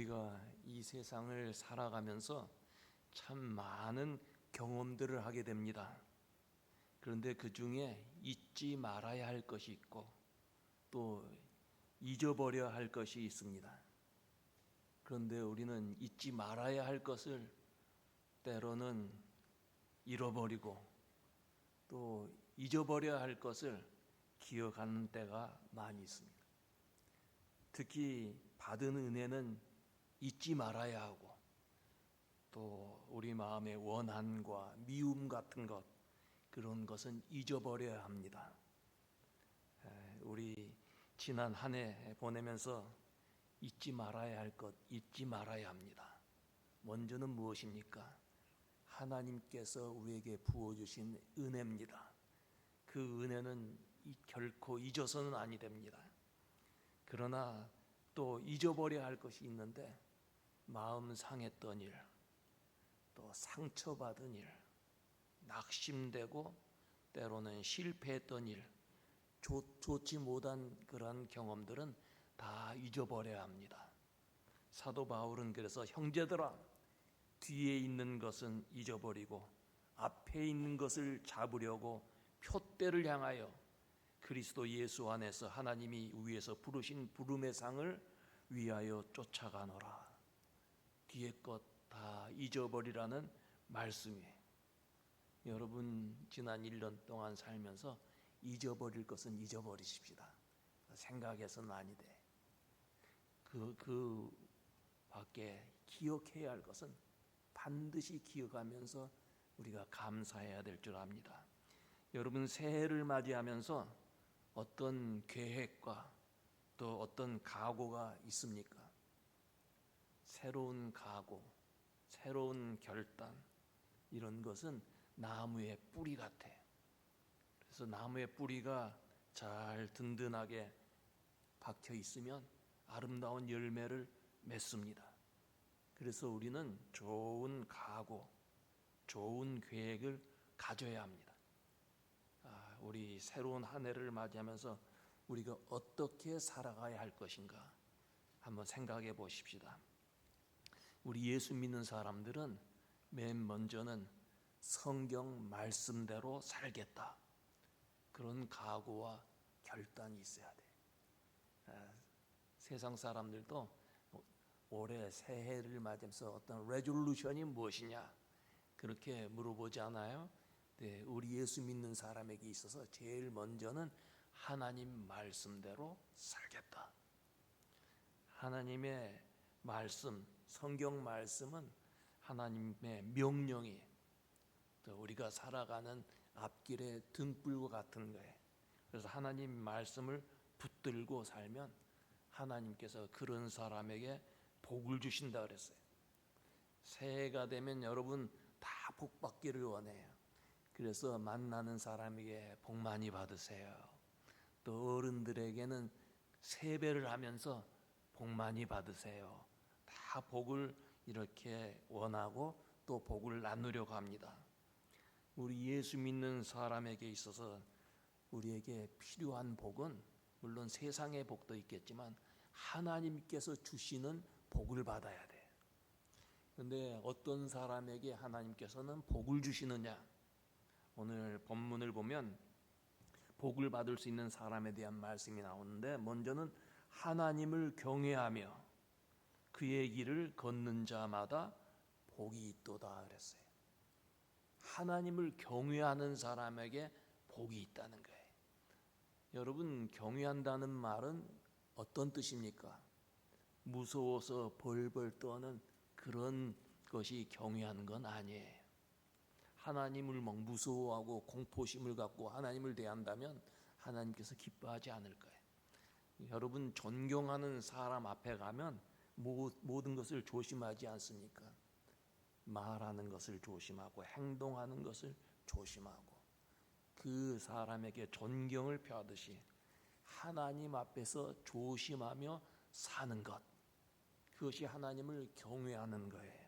우리가 이 세상을 살아가면서 참 많은 경험들을 하게 됩니다. 그런데 그 중에 잊지 말아야 할 것이 있고 또 잊어버려야 할 것이 있습니다. 그런데 우리는 잊지 말아야 할 것을 때로는 잃어버리고 또 잊어버려야 할 것을 기억하는 때가 많이 있습니다. 특히 받은 은혜는 잊지 말아야 하고 또 우리 마음의 원한과 미움 같은 것, 그런 것은 잊어버려야 합니다. 우리 지난 한 해 보내면서 잊지 말아야 할 것, 잊지 말아야 합니다. 먼저는 무엇입니까? 하나님께서 우리에게 부어주신 은혜입니다. 그 은혜는 결코 잊어서는 아니 됩니다. 그러나 또 잊어버려야 할 것이 있는데, 마음 상했던 일, 또 상처받은 일, 낙심되고 때로는 실패했던 일, 좋지 못한 그런 경험들은 다 잊어버려야 합니다. 사도 바울은 그래서 형제들아, 뒤에 있는 것은 잊어버리고 앞에 있는 것을 잡으려고 표대를 향하여 그리스도 예수 안에서 하나님이 위에서 부르신 부름의 상을 위하여 쫓아가노라. 뒤에 것 다 잊어버리라는 말씀이에요. 여러분, 지난 1년 동안 살면서 잊어버릴 것은 잊어버리십시다. 생각해서는 아니 돼. 그 밖에 기억해야 할 것은 반드시 기억하면서 우리가 감사해야 될 줄 압니다. 여러분, 새해를 맞이하면서 어떤 계획과 또 어떤 각오가 있습니까? 새로운 각오, 새로운 결단, 이런 것은 나무의 뿌리 같아요. 그래서 나무의 뿌리가 잘 든든하게 박혀 있으면 아름다운 열매를 맺습니다. 그래서 우리는 좋은 각오, 좋은 계획을 가져야 합니다. 우리 새로운 한 해를 맞이하면서 우리가 어떻게 살아가야 할 것인가 한번 생각해 보십시다. 우리 예수 믿는 사람들은 맨 먼저는 성경 말씀대로 살겠다, 그런 각오와 결단이 있어야 돼. 세상 사람들도 올해 새해를 맞으면서 어떤 레졸루션이 무엇이냐 그렇게 물어보지 않아요? 네, 우리 예수 믿는 사람에게 있어서 제일 먼저는 하나님 말씀대로 살겠다. 하나님의 말씀, 성경 말씀은 하나님의 명령이 또 우리가 살아가는 앞길의 등불과 같은 거예요. 그래서 하나님 말씀을 붙들고 살면 하나님께서 그런 사람에게 복을 주신다 그랬어요. 새해가 되면 여러분 다 복 받기를 원해요. 그래서 만나는 사람에게 복 많이 받으세요. 또 어른들에게는 세배를 하면서 복 많이 받으세요. 다 복을 이렇게 원하고 또 복을 나누려고 합니다. 우리 예수 믿는 사람에게 있어서 우리에게 필요한 복은 물론 세상의 복도 있겠지만 하나님께서 주시는 복을 받아야 돼. 그런데 어떤 사람에게 하나님께서는 복을 주시느냐? 오늘 본문을 보면 복을 받을 수 있는 사람에 대한 말씀이 나오는데, 먼저는 하나님을 경외하며 그의 길을 걷는 자마다 복이 있도다 그랬어요. 하나님을 경외하는 사람에게 복이 있다는 거예요. 여러분, 경외한다는 말은 어떤 뜻입니까? 무서워서 벌벌 떠는 그런 것이 경외하는 건 아니에요. 하나님을 막 무서워하고 공포심을 갖고 하나님을 대한다면 하나님께서 기뻐하지 않을 거예요. 여러분, 존경하는 사람 앞에 가면 모든 것을 조심하지 않습니까? 말하는 것을 조심하고 행동하는 것을 조심하고 그 사람에게 존경을 표하듯이 하나님 앞에서 조심하며 사는 것, 그것이 하나님을 경외하는 거예요.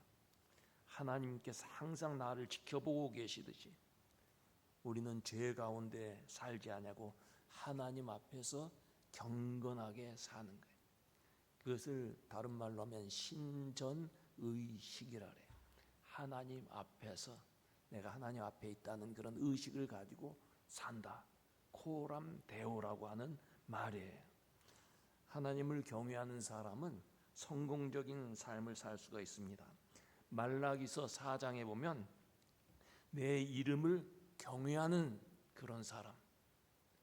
하나님께서 항상 나를 지켜보고 계시듯이 우리는 죄 가운데 살지 않냐고 하나님 앞에서 경건하게 사는 거예요. 그것을 다른 말로 하면 신전의식이라 그래요. 하나님 앞에서 내가 하나님 앞에 있다는 그런 의식을 가지고 산다. 코람 데오라고 하는 말이에요. 하나님을 경외하는 사람은 성공적인 삶을 살 수가 있습니다. 말라기서 4장에 보면 내 이름을 경외하는 그런 사람,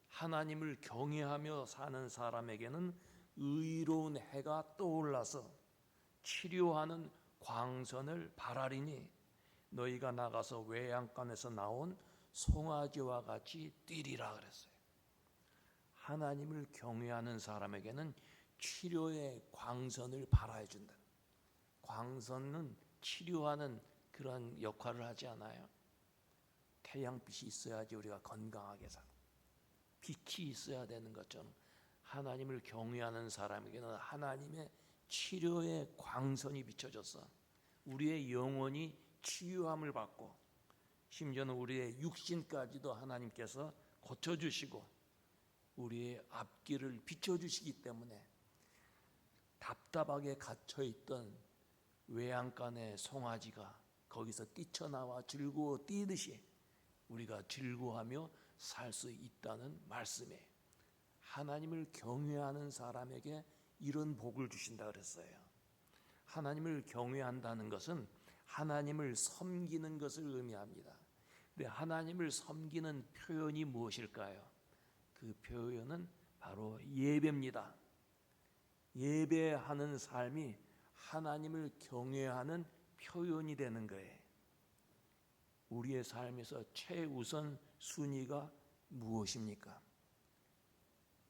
하나님을 경외하며 사는 사람에게는 의로운 해가 떠올라서 치료하는 광선을 발하리니 너희가 나가서 외양간에서 나온 송아지와 같이 뛰리라 그랬어요. 하나님을 경외하는 사람에게는 치료의 광선을 발하여 준다. 광선은 치료하는 그런 역할을 하지 않아요. 태양빛이 있어야지 우리가 건강하게 살아. 빛이 있어야 되는 것처럼 하나님을 경외하는 사람에게는 하나님의 치료의 광선이 비춰져서 우리의 영혼이 치유함을 받고 심지어는 우리의 육신까지도 하나님께서 고쳐주시고 우리의 앞길을 비춰주시기 때문에 답답하게 갇혀있던 외양간의 송아지가 거기서 뛰쳐나와 즐거워 뛰듯이 우리가 즐거워하며 살 수 있다는 말씀이에요. 하나님을 경외하는 사람에게 이런 복을 주신다 그랬어요. 하나님을 경외한다는 것은 하나님을 섬기는 것을 의미합니다. 근데 하나님을 섬기는 표현이 무엇일까요? 그 표현은 바로 예배입니다. 예배하는 삶이 하나님을 경외하는 표현이 되는 거예요. 우리의 삶에서 최우선 순위가 무엇입니까?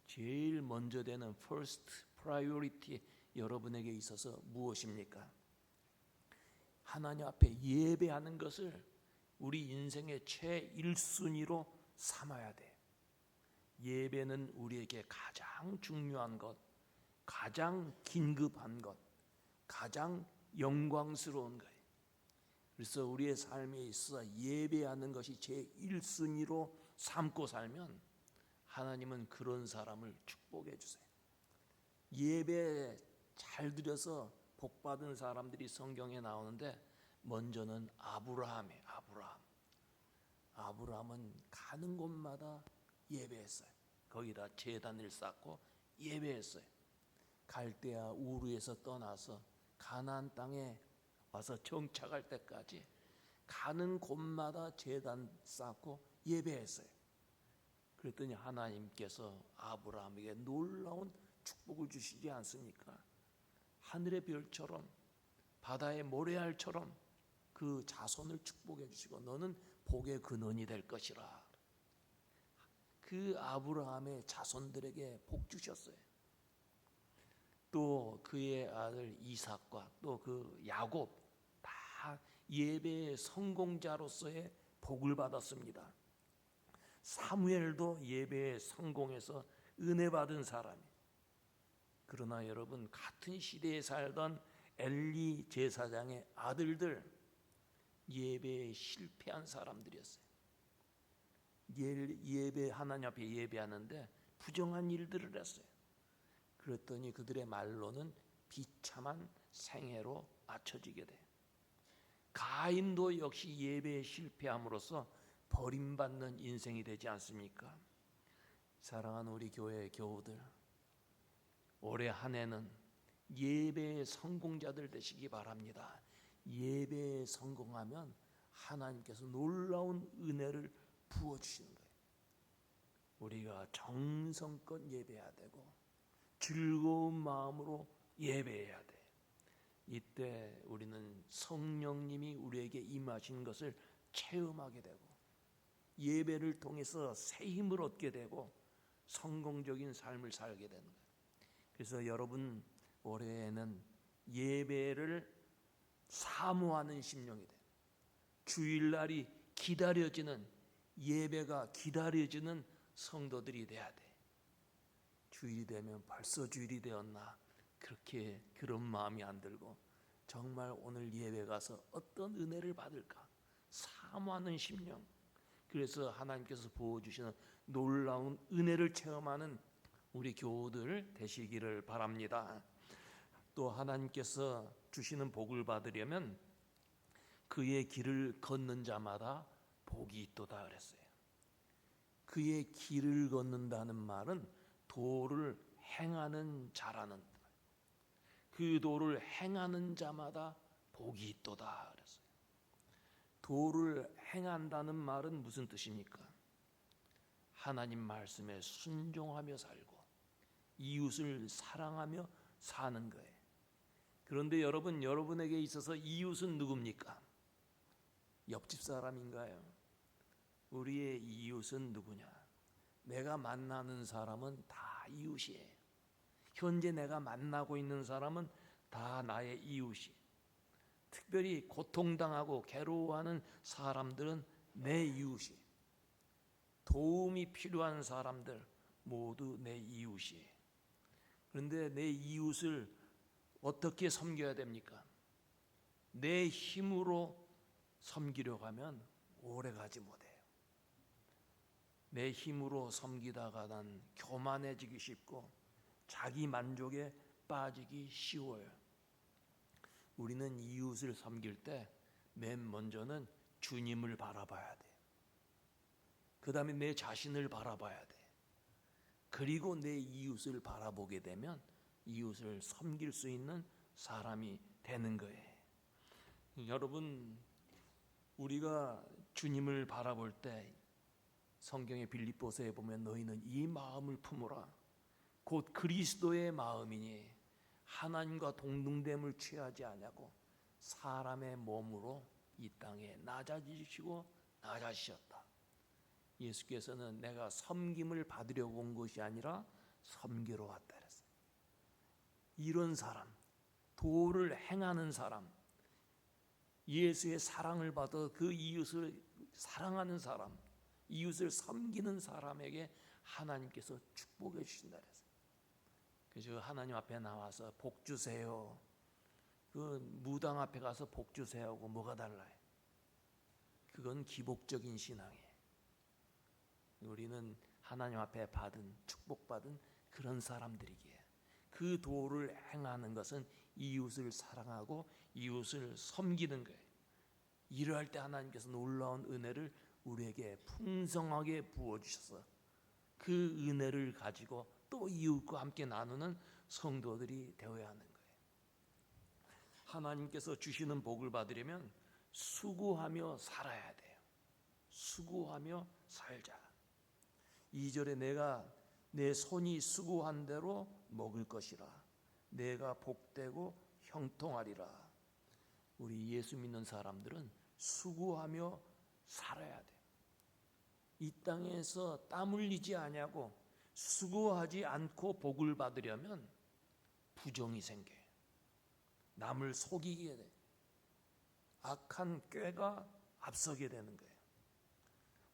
제일 먼저 되는 first priority 여러분에게 있어서 무엇입니까? 하나님 앞에 예배하는 것을 우리 인생의 최1순위로 삼아야 돼. 예배는 우리에게 가장 중요한 것, 가장 긴급한 것, 가장 영광스러운 거예요. 그래서 우리의 삶에 있어 예배하는 것이 제1순위로 삼고 살면 하나님은 그런 사람을 축복해 주세요. 예배 잘 드려서 복받은 사람들이 성경에 나오는데 먼저는 아브라함이에요. 아브라함은 가는 곳마다 예배했어요. 거기다 제단을 쌓고 예배했어요. 갈대아 우르에서 떠나서 가나안 땅에 와서 정착할 때까지 가는 곳마다 제단 쌓고 예배했어요. 그랬더니 하나님께서 아브라함에게 놀라운 축복을 주시지 않습니까? 하늘의 별처럼 바다의 모래알처럼 그 자손을 축복해 주시고 너는 복의 근원이 될 것이라. 그 아브라함의 자손들에게 복 주셨어요. 또 그의 아들 이삭과 또 그 야곱 다 예배의 성공자로서의 복을 받았습니다. 사무엘도 예배에 성공해서 은혜 받은 사람이에요. 그러나 여러분 같은 시대에 살던 엘리 제사장의 아들들 예배에 실패한 사람들이었어요. 예배 하나님 앞에 예배하는데 부정한 일들을 했어요. 그랬더니 그들의 말로는 비참한 생애로 맞춰지게 돼요. 가인도 역시 예배에 실패함으로써 버림받는 인생이 되지 않습니까? 사랑하는 우리 교회의 교우들, 올해 한 해는 예배의 성공자들 되시기 바랍니다. 예배에 성공하면 하나님께서 놀라운 은혜를 부어주시는 거예요. 우리가 정성껏 예배해야 되고 즐거운 마음으로 예배해야 돼. 이때 우리는 성령님이 우리에게 임하신 것을 체험하게 되고 예배를 통해서 새 힘을 얻게 되고 성공적인 삶을 살게 되는 거예요. 그래서 여러분 올해에는 예배를 사모하는 심령이 돼요. 주일날이 기다려지는 예배가 기다려지는 성도들이 돼야 돼. 주일이 되면 벌써 주일이 되었나 그렇게 그런 마음이 안 들고 정말 오늘 예배 가서 어떤 은혜를 받을까 사모하는 심령. 그래서 하나님께서 부어주시는 놀라운 은혜를 체험하는 우리 교우들 되시기를 바랍니다. 또 하나님께서 주시는 복을 받으려면 그의 길을 걷는 자마다 복이 있도다 그랬어요. 그의 길을 걷는다는 말은 도를 행하는 자라는, 그 도를 행하는 자마다 복이 있도다 그랬어요. 도를 행한다는 말은 무슨 뜻입니까? 하나님 말씀에 순종하며 살고 이웃을 사랑하며 사는 거예요. 그런데 여러분에게 있어서 이웃은 누굽니까? 옆집 사람인가요? 우리의 이웃은 누구냐? 내가 만나는 사람은 다 이웃이에요. 현재 내가 만나고 있는 사람은 다 나의 이웃이. 특별히 고통당하고 괴로워하는 사람들은 내 이웃이. 도움이 필요한 사람들 모두 내 이웃이에요. 그런데 내 이웃을 어떻게 섬겨야 됩니까? 내 힘으로 섬기려고 하면 오래가지 못해요. 내 힘으로 섬기다가 난 교만해지기 쉽고 자기 만족에 빠지기 쉬워요. 우리는 이웃을 섬길 때 맨 먼저는 주님을 바라봐야 돼. 그 다음에 내 자신을 바라봐야 돼. 그리고 내 이웃을 바라보게 되면 이웃을 섬길 수 있는 사람이 되는 거예요. 여러분, 우리가 주님을 바라볼 때 성경의 빌립보서에 보면 너희는 이 마음을 품으라. 곧 그리스도의 마음이니 하나님과 동등됨을 취하지 아니하고 사람의 몸으로 이 땅에 낮아지시고 낮아지셨다. 예수께서는 내가 섬김을 받으려고 온 것이 아니라 섬기러 왔다 그랬어요. 이런 사람, 도를 행하는 사람, 예수의 사랑을 받아 그 이웃을 사랑하는 사람, 이웃을 섬기는 사람에게 하나님께서 축복해 주신다 그랬어요. 그래서 하나님 앞에 나와서 복 주세요. 그 무당 앞에 가서 복 주세요 하고 뭐가 달라요? 그건 기복적인 신앙이에요. 우리는 하나님 앞에 받은, 축복받은 그런 사람들이기에 그 도를 행하는 것은 이웃을 사랑하고 이웃을 섬기는 거예요. 이러할 때 하나님께서 놀라운 은혜를 우리에게 풍성하게 부어주셔서 그 은혜를 가지고 또 이웃과 함께 나누는 성도들이 되어야 하는 거예요. 하나님께서 주시는 복을 받으려면 수고하며 살아야 돼요. 수고하며 살자. 2절에 내가 내 손이 수고한 대로 먹을 것이라. 내가 복되고 형통하리라. 우리 예수 믿는 사람들은 수고하며 살아야 돼요. 이 땅에서 땀 흘리지 아니하고 수고하지 않고 복을 받으려면 부정이 생겨요. 남을 속이게 돼요. 악한 꾀가 앞서게 되는 거예요.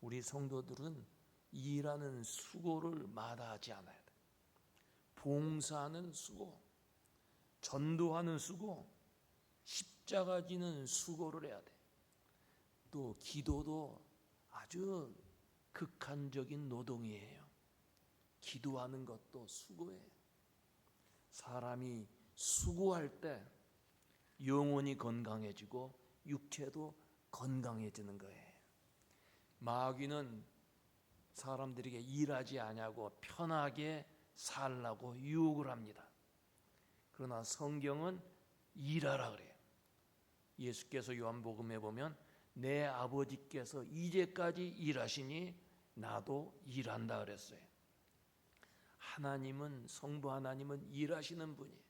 우리 성도들은 일하는 수고를 마다하지 않아야 돼요. 봉사하는 수고, 전도하는 수고, 십자가 지는 수고를 해야 돼요. 또 기도도 아주 극한적인 노동이에요. 기도하는 것도 수고예요. 사람이 수고할 때 영혼이 건강해지고 육체도 건강해지는 거예요. 마귀는 사람들에게 일하지 아니하고 편하게 살라고 유혹을 합니다. 그러나 성경은 일하라 그래요. 예수께서 요한복음에 보면 내 아버지께서 이제까지 일하시니 나도 일한다 그랬어요. 하나님은, 성부 하나님은 일하시는 분이에요.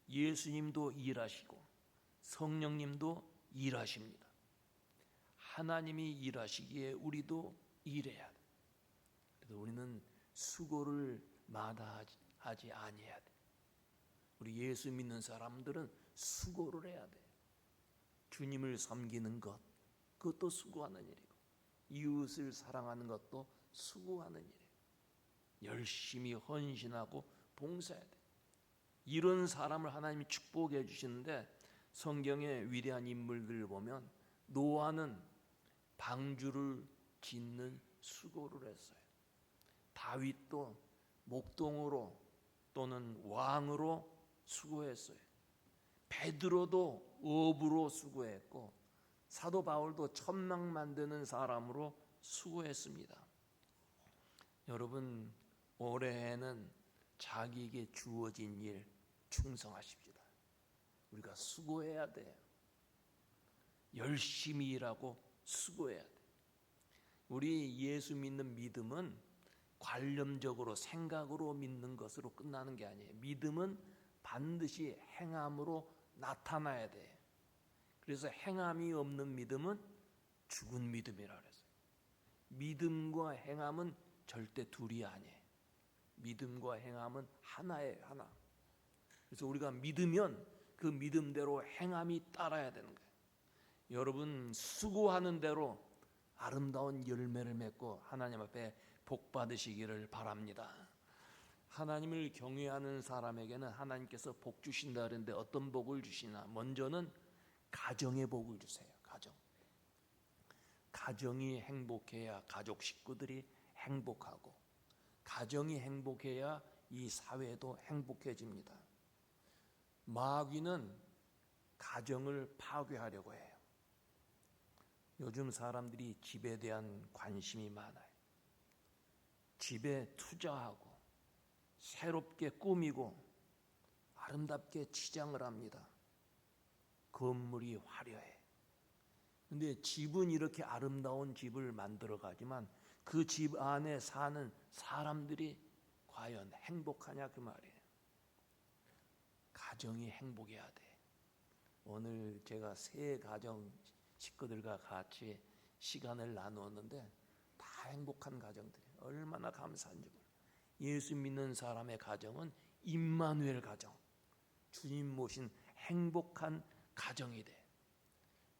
예수님도 일하시고 성령님도 일하십니다. 하나님이 일하시기에 우리도 일해야 돼. 그래서 우리는 수고를 마다하지 아니해야 돼. 우리 예수 믿는 사람들은 수고를 해야 돼. 주님을 섬기는 것, 그것도 수고하는 일이고 이웃을 사랑하는 것도 수고하는 일이에요. 열심히 헌신하고 봉사해야 돼. 이런 사람을 하나님이 축복해 주시는데 성경의 위대한 인물들을 보면 노아는 방주를 짓는 수고를 했어요. 다윗도 목동으로 또는 왕으로 수고했어요. 베드로도 업으로 수고했고 사도 바울도 천막 만드는 사람으로 수고했습니다. 여러분, 올해에는 자기에게 주어진 일 충성하십시다. 우리가 수고해야 돼요. 열심히 일하고 수고해야 돼요. 우리 예수 믿는 믿음은 관념적으로 생각으로 믿는 것으로 끝나는 게 아니에요. 믿음은 반드시 행함으로 나타나야 돼요. 그래서 행함이 없는 믿음은 죽은 믿음이라 그랬어요. 믿음과 행함은 절대 둘이 아니에요. 믿음과 행함은 하나예요, 하나. 그래서 우리가 믿으면 그 믿음대로 행함이 따라야 되는 거예요. 여러분, 수고하는 대로 아름다운 열매를 맺고 하나님 앞에 복 받으시기를 바랍니다. 하나님을 경외하는 사람에게는 하나님께서 복 주신다 그랬는데 어떤 복을 주시나? 먼저는 가정의 복을 주세요. 가정이 행복해야 가족 식구들이 행복하고, 가정이 행복해야 이 사회도 행복해집니다. 마귀는 가정을 파괴하려고 해요. 요즘 사람들이 집에 대한 관심이 많아요. 집에 투자하고 새롭게 꾸미고 아름답게 치장을 합니다. 건물이 화려해. 근데 집은 이렇게 아름다운 집을 만들어 가지만 그 집 안에 사는 사람들이 과연 행복하냐 그 말이에요. 가정이 행복해야 돼. 오늘 제가 세 가정 식구들과 같이 시간을 나누었는데 다 행복한 가정들이에요. 얼마나 감사한지 몰라요. 예수 믿는 사람의 가정은 임마누엘 가정, 주님 모신 행복한 가정이 돼.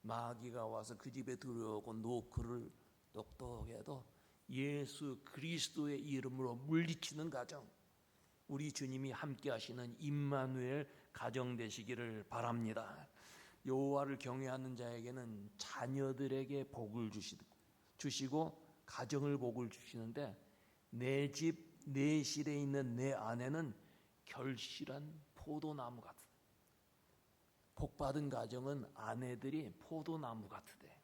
마귀가 와서 그 집에 들어오고 노크를 똑똑해도 예수 그리스도의 이름으로 물리치는 가정, 우리 주님이 함께 하시는 임마누엘 가정 되시기를 바랍니다. 여호와를 경외하는 자에게는 자녀들에게 복을 주시고 가정을 복을 주시는데, 내 집 내 실에 있는 내 아내는 결실한 포도나무 같다. 복받은 가정은 아내들이 포도나무 같으대.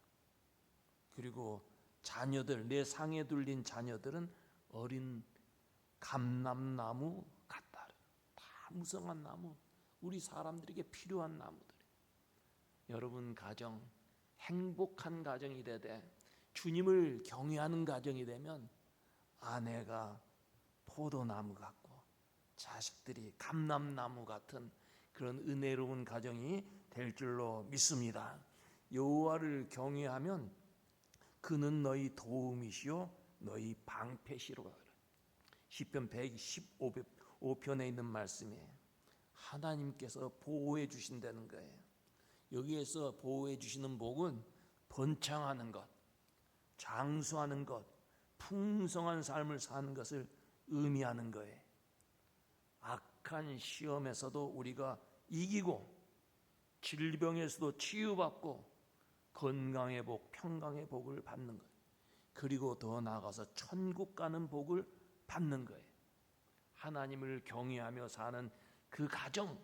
그리고 자녀들, 내 상에 둘린 자녀들은 어린 감람나무 같다. 다 무성한 나무, 우리 사람들에게 필요한 나무들. 여러분 가정, 행복한 가정이 되되 주님을 경외하는 가정이 되면 아내가 포도나무 같고 자식들이 감람나무 같은 그런 은혜로운 가정이 될 줄로 믿습니다. 여호와를 경외하면 그는 너희 도움이시요 너희 방패시로. 시편 115편에 있는 말씀이에요. 하나님께서 보호해 주신다는 거예요. 여기에서 보호해 주시는 복은 번창하는 것, 장수하는 것, 풍성한 삶을 사는 것을 의미하는 거예요. 악한 시험에서도 우리가 이기고, 질병에서도 치유받고, 건강의 복, 평강의 복을 받는 거예요. 그리고 더 나아가서 천국 가는 복을 받는 거예요. 하나님을 경외하며 사는 그 가정,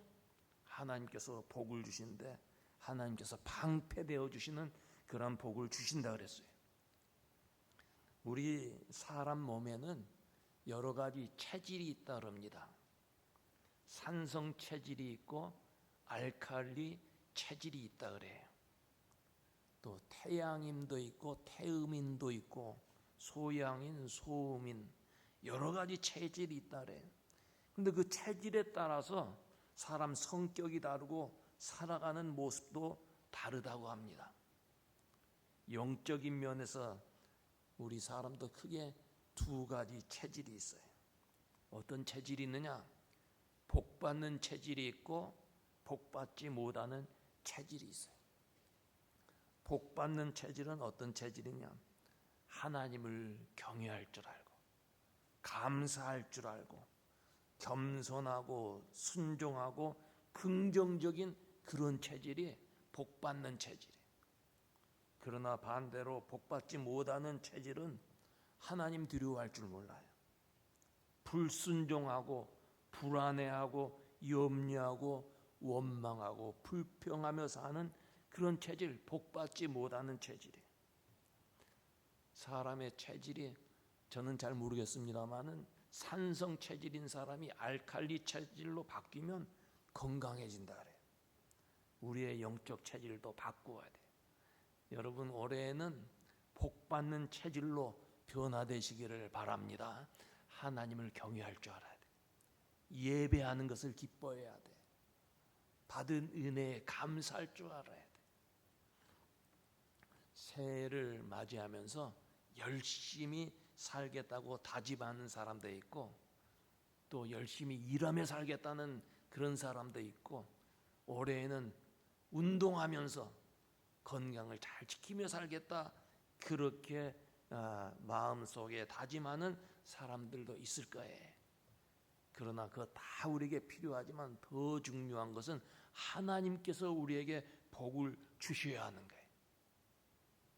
하나님께서 복을 주시는데 하나님께서 방패되어 주시는 그런 복을 주신다 그랬어요. 우리 사람 몸에는 여러 가지 체질이 있다 그럽니다. 산성 체질이 있고 알칼리 체질이 있다 그래요. 또 태양인도 있고 태음인도 있고 소양인, 소음인, 여러 가지 체질이 있다 그래요. 근데 그 체질에 따라서 사람 성격이 다르고 살아가는 모습도 다르다고 합니다. 영적인 면에서 우리 사람도 크게 두 가지 체질이 있어요. 어떤 체질이 있느냐? 복받는 체질이 있고 복받지 못하는 체질이 있어요. 복받는 체질은 어떤 체질이냐? 하나님을 경외할 줄 알고 감사할 줄 알고 겸손하고 순종하고 긍정적인 그런 체질이 복받는 체질이에요. 그러나 반대로 복받지 못하는 체질은 하나님 두려워할 줄 몰라요. 불순종하고 불안해하고 염려하고 원망하고 불평하며 사는 그런 체질, 복받지 못하는 체질이에요. 사람의 체질이 저는 잘 모르겠습니다만은 산성 체질인 사람이 알칼리 체질로 바뀌면 건강해진다 그래요. 우리의 영적 체질도 바꾸어야 돼요. 여러분 올해에는 복받는 체질로 변화되시기를 바랍니다. 하나님을 경외할 줄 알아야 돼. 예배하는 것을 기뻐해야 돼. 받은 은혜에 감사할 줄 알아야 돼. 새해를 맞이하면서 열심히 살겠다고 다짐하는 사람도 있고 또 열심히 일하며 살겠다는 그런 사람도 있고 올해에는 운동하면서 건강을 잘 지키며 살겠다 그렇게 마음속에 다짐하는 사람들도 있을 거예요. 그러나 그거 다 우리에게 필요하지만 더 중요한 것은 하나님께서 우리에게 복을 주셔야 하는 거예요.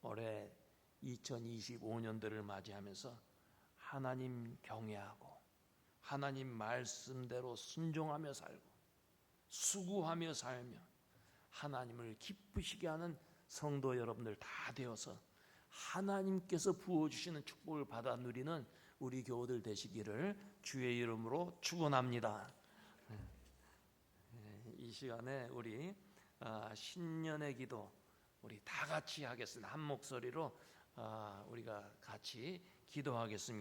올해 2025년도를 맞이하면서 하나님 경외하고 하나님 말씀대로 순종하며 살고 수고하며 살며 하나님을 기쁘시게 하는 성도 여러분들 다 되어서 하나님께서 부어주시는 축복을 받아 누리는 우리 교우들 되시기를 주의 이름으로 축원합니다. 이 시간에 우리 신년의 기도 우리 다 같이 하겠습니다. 한 목소리로 우리가 같이 기도하겠습니다.